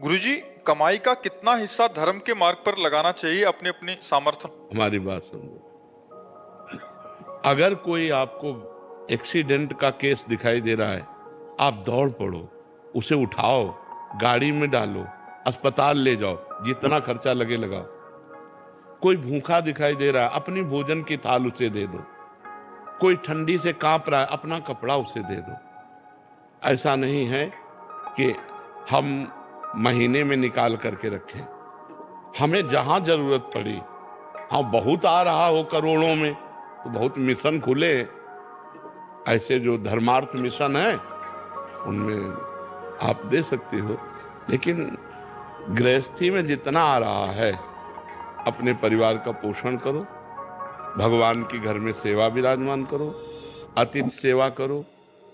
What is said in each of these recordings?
गुरुजी, कमाई का कितना हिस्सा धर्म के मार्ग पर लगाना चाहिए अपने अपने सामर्थ्य? हमारी बात समझो। अगर कोई आपको एक्सीडेंट का केस दिखाई दे रहा है, आप दौड़ पड़ो, उसे उठाओ, गाड़ी में डालो, अस्पताल ले जाओ, जितना खर्चा लगे लगाओ। कोई भूखा दिखाई दे रहा है, अपनी भोजन की थाल उसे दे दो। कोई ठंडी से कांप रहा है, अपना कपड़ा उसे दे दो। ऐसा नहीं है कि हम महीने में निकाल करके रखें। हमें जहां जरूरत पड़ी, हाँ बहुत आ रहा हो करोड़ों में, तो बहुत मिशन खुले, ऐसे जो धर्मार्थ मिशन है उनमें आप दे सकते हो। लेकिन गृहस्थी में जितना आ रहा है, अपने परिवार का पोषण करो, भगवान की घर में सेवा विराजमान करो, अतिथि सेवा करो,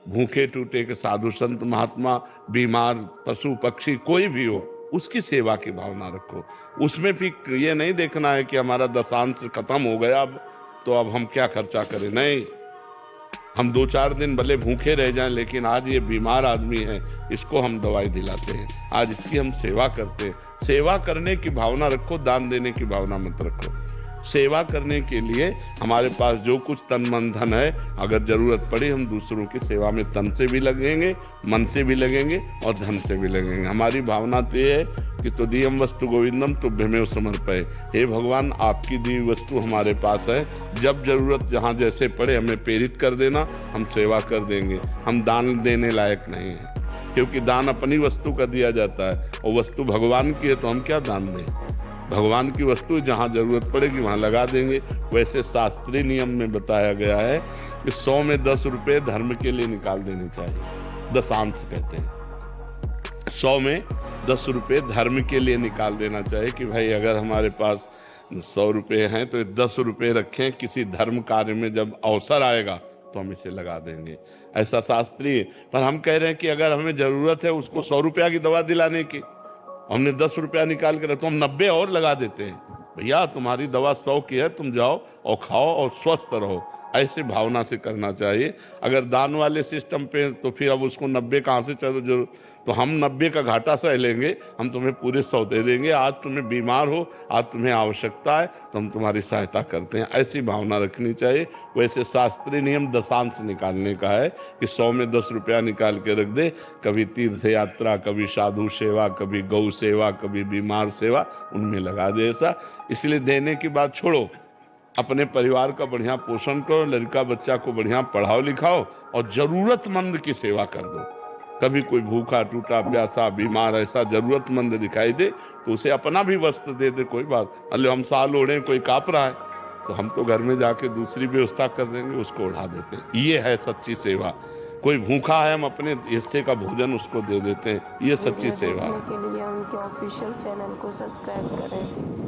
भूखे टूटे के साधु संत महात्मा, बीमार पशु पक्षी कोई भी हो, उसकी सेवा की भावना रखो। उसमें भी ये नहीं देखना है कि हमारा दशांश खत्म हो गया तो अब हम क्या खर्चा करें। नहीं, हम 2-4 दिन भले भूखे रह जाएं, लेकिन आज ये बीमार आदमी है, इसको हम दवाई दिलाते हैं, आज इसकी हम सेवा करते हैं। सेवा करने की भावना रखो, दान देने की भावना मत रखो। सेवा करने के लिए हमारे पास जो कुछ तन मन धन है, अगर जरूरत पड़ी हम दूसरों की सेवा में तन से भी लगेंगे, मन से भी लगेंगे और धन से भी लगेंगे। हमारी भावना तो ये है कि तुदीयम वस्तु गोविंदम तुभ्यमेव समर्पये। हे भगवान, आपकी दी वस्तु हमारे पास है, जब जरूरत जहाँ जैसे पड़े हमें प्रेरित कर देना, हम सेवा कर देंगे। हम दान देने लायक नहीं है, क्योंकि दान अपनी वस्तु का दिया जाता है और वस्तु भगवान की है, तो हम क्या दान दें। भगवान की वस्तु जहाँ जरूरत पड़ेगी वहाँ लगा देंगे। वैसे शास्त्रीय नियम में बताया गया है कि 100 में 10 रुपये धर्म के लिए निकाल देने चाहिए, दशांश कहते हैं। 100 में 10 रुपये धर्म के लिए निकाल देना चाहिए कि भाई अगर हमारे पास 100 रुपये हैं तो 10 रुपये रखें, किसी धर्म कार्य में जब अवसर आएगा तो हम इसे लगा देंगे। ऐसा शास्त्रीय। पर हम कह रहे हैं कि अगर हमें जरूरत है उसको 100 रुपया की दवा दिलाने की, हमने 10 रुपया निकाल कर तो हम 90 और लगा देते हैं। भैया तुम्हारी दवा 100 की है, तुम जाओ और खाओ और स्वस्थ रहो। ऐसे भावना से करना चाहिए। अगर दान वाले सिस्टम पे तो फिर अब उसको 90 कहाँ से चलो, जो तो हम 90 का घाटा सह लेंगे, हम तुम्हें पूरे 100 दे देंगे। आज तुम्हें बीमार हो, आज तुम्हें आवश्यकता है, तो हम तुम्हारी सहायता करते हैं। ऐसी भावना रखनी चाहिए। वैसे शास्त्रीय नियम दशांश निकालने का है कि 100 में 10 रुपया निकाल के रख दे। कभी तीर्थ यात्रा, कभी साधु सेवा, कभी गौ सेवा, कभी बीमार सेवा, उनमें लगा दे ऐसा। इसलिए देने की बात छोड़ो, अपने परिवार का बढ़िया पोषण करो, लड़का बच्चा को बढ़िया पढ़ाओ लिखाओ और जरूरतमंद की सेवा कर दो। कभी कोई भूखा टूटा प्यासा बीमार ऐसा जरूरतमंद दिखाई दे तो उसे अपना भी वस्त्र दे दे, कोई बात। मतलब हम साल ओढ़े, कोई काँप रहा है तो हम तो घर में जाके दूसरी व्यवस्था कर देंगे, उसको उड़ा देते हैं। ये है सच्ची सेवा। कोई भूखा है, हम अपने हिस्से का भोजन उसको दे देते हैं, ये सच्ची सेवा है। के लिए उनके ऑफिशियल चैनल को सब्सक्राइब करें।